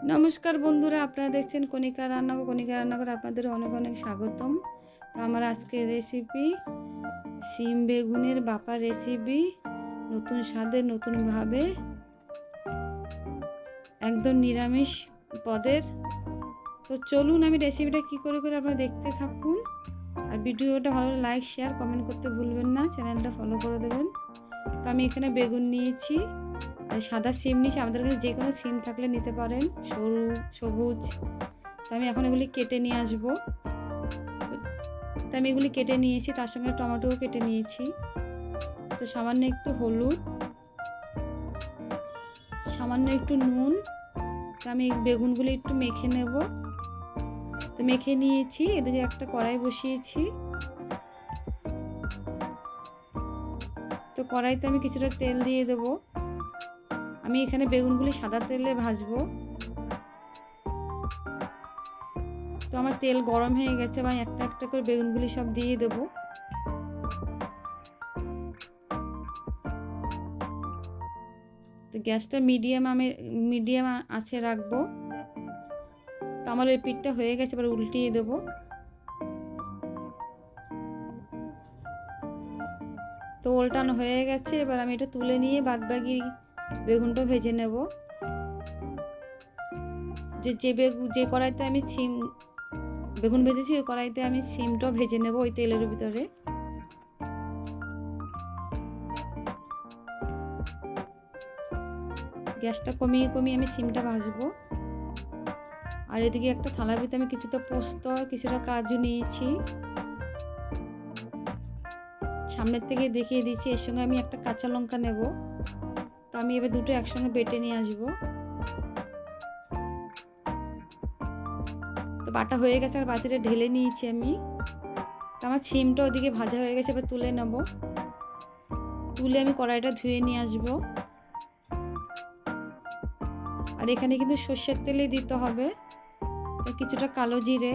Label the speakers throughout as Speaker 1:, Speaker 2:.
Speaker 1: নমস্কার বন্ধুরা, আপনারা দেখছেন কণিকা রান্নাঘর। কণিকা রান্নাঘর আপনাদের অনেক অনেক স্বাগতম। তো আমার আজকের রেসিপি সিম বেগুনের বাপা রেসিপি, নতুন স্বাদে নতুনভাবে, একদম নিরামিষ পদের। তো চলুন আমি রেসিপিটা কী করে আপনারা দেখতে থাকুন। আর ভিডিওটা ভালো লাইক শেয়ার কমেন্ট করতে ভুলবেন না, চ্যানেলটা ফলো করে দেবেন। তো আমি এখানে বেগুন নিয়েছি আর সাদা সিম নিয়েছি, আমাদের কাছে যে কোনো সিম থাকলে নিতে পারেন, সরু সবুজ। তো আমি এখন এগুলি কেটে নিয়ে আসবো। তো আমি এগুলি কেটে নিয়েছি, তার সঙ্গে টমেটোও কেটে নিয়েছি। তো সামান্য একটু হলুদ, সামান্য একটু নুন। তো আমি বেগুনগুলি একটু মেখে নেব। তো মেখে নিয়েছি, এদিকে একটা কড়াই বসিয়েছি। তো কড়াইতে আমি কিছুটা তেল দিয়ে দেব। আমি এখানে বেগুনগুলি সাদা তেলে ভাজবো। তো আমার তেল গরম হয়ে গেছে, আমি একটা একটা করে বেগুনগুলি সব দিয়ে দেব। তো গ্যাসটা মিডিয়াম আঁচে রাখবো। তো আমার ওই পিঠটা হয়ে গেছে, এবার উল্টিয়ে দেব। তো উল্টানো হয়ে গেছে, এবার আমি এটা তুলে নিয়ে বাদবাকি বেগুনটা ভেজে নেব। যে কড়াইতে আমি বেগুন ভেজেছি, ওই কড়াইতে আমি সিমটাও ভেজে নেব ওই তেলের ভিতরে। গ্যাসটা কমিয়ে কমিয়ে আমি সিমটা ভাজবো। আর এদিকে একটা থালার ভিতরে আমি কিছুটা পোস্ত, কিছুটা কাজু নিয়েছি। সামনের থেকে দেখিয়ে দিচ্ছি, এর সঙ্গে আমি একটা কাঁচা লঙ্কা নেব। তো আমি এবার দুটো একসঙ্গে বেটে নিয়ে আসবো। তো বাটা হয়ে গেছে, আর বাটিতে ঢেলে নিয়েছি আমি। তো আমার সিমটা ওদিকে ভাজা হয়ে গেছে, এবার তুলে নেব। তুলে আমি কড়াইটা ধুয়ে নিয়ে আসবো। আর এখানে কিন্তু সর্ষের তেলে দিতে হবে। তো কিছুটা কালো জিরে,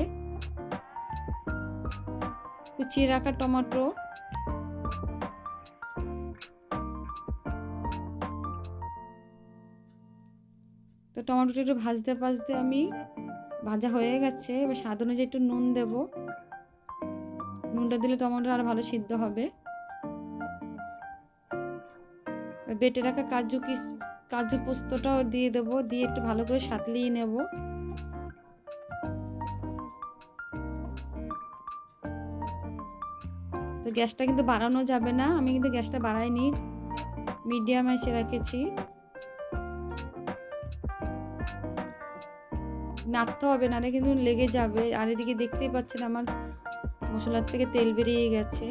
Speaker 1: কুচিয়ে রাখা টমেটো, তো টমেটোটা একটু ভাজতে ভাজতে আমি ভাজা হয়ে গেছে। এবার স্বাদ অনুযায়ী একটু নুন দেব। নুনটা দিলে টমেটো আরো ভালো সিদ্ধ হবে। বেটে রাখা কাজু পোস্তটাও দিয়ে দেব, দিয়ে একটু ভালো করে সাঁতলিয়ে নেব। তো গ্যাসটা কিন্তু বাড়ানো যাবে না, আমি কিন্তু গ্যাসটা বাড়াইনি, মিডিয়াম আঁচে রেখেছি। নাড়তে হবে, নাহলে কিন্তু লেগে যাবে। আর এদিকে দেখতেই পাচ্ছেন আমার মশলার থেকে তেল বেরিয়ে গেছে।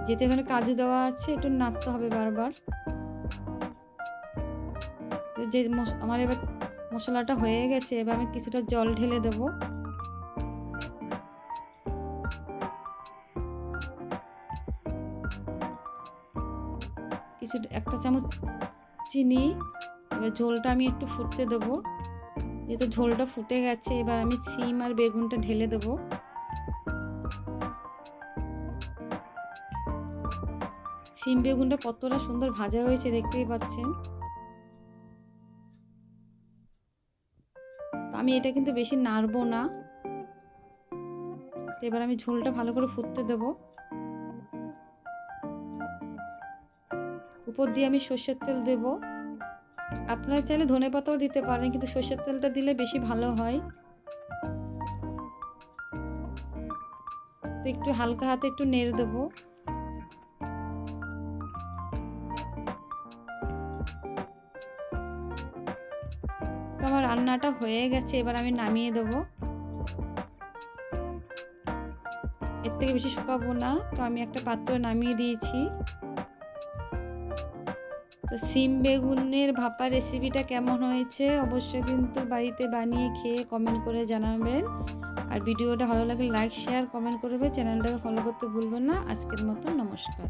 Speaker 1: যেহেতু এখানে কাজু দেওয়া আছে, একটু নাড়তে হবে বারবার। যে আমার এবার মশলাটা হয়ে গেছে, এবার আমি কিছুটা জল ঢেলে দেব। একটা চামচ চিনি। এবার ঝোলটা আমি একটু ফুটতে দেবো। যেহেতু ঝোলটা ফুটে গেছে, এবার আমি সিম আর বেগুনটা ঢেলে দেব। সিম বেগুনটা কতটা সুন্দর ভাজা হয়েছে দেখতেই পাচ্ছেন। আমি এটা কিন্তু বেশি নাড়বো না। তো এবার আমি ঝোলটা ভালো করে ফুটতে দেব। উপর দিয়ে আমি সর্ষের তেল দেব। আপনারা চাইলে ধনেপাতাও দিতে পারেন, কিন্তু সর্ষের তেলটা দিলে বেশি ভালো হয়। তো একটু হালকা হাতে একটু নেড়ে দেব। তো আমার রান্নাটা হয়ে গেছে, এবার আমি নামিয়ে দেব। এর থেকে বেশি শুকাবো না, তো আমি একটা পাত্রে নামিয়ে দিয়েছি। তো সিম বেগুনের ভাপা রেসিপিটা কেমন হয়েছে অবশ্যই কিন্তু বাড়িতে বানিয়ে খেয়ে কমেন্ট করে জানাবেন। আর ভিডিওটা ভালো লাগলে লাইক শেয়ার কমেন্ট করবে, চ্যানেলটাকে ফলো করতে ভুলবেন না। আজকের মতো নমস্কার।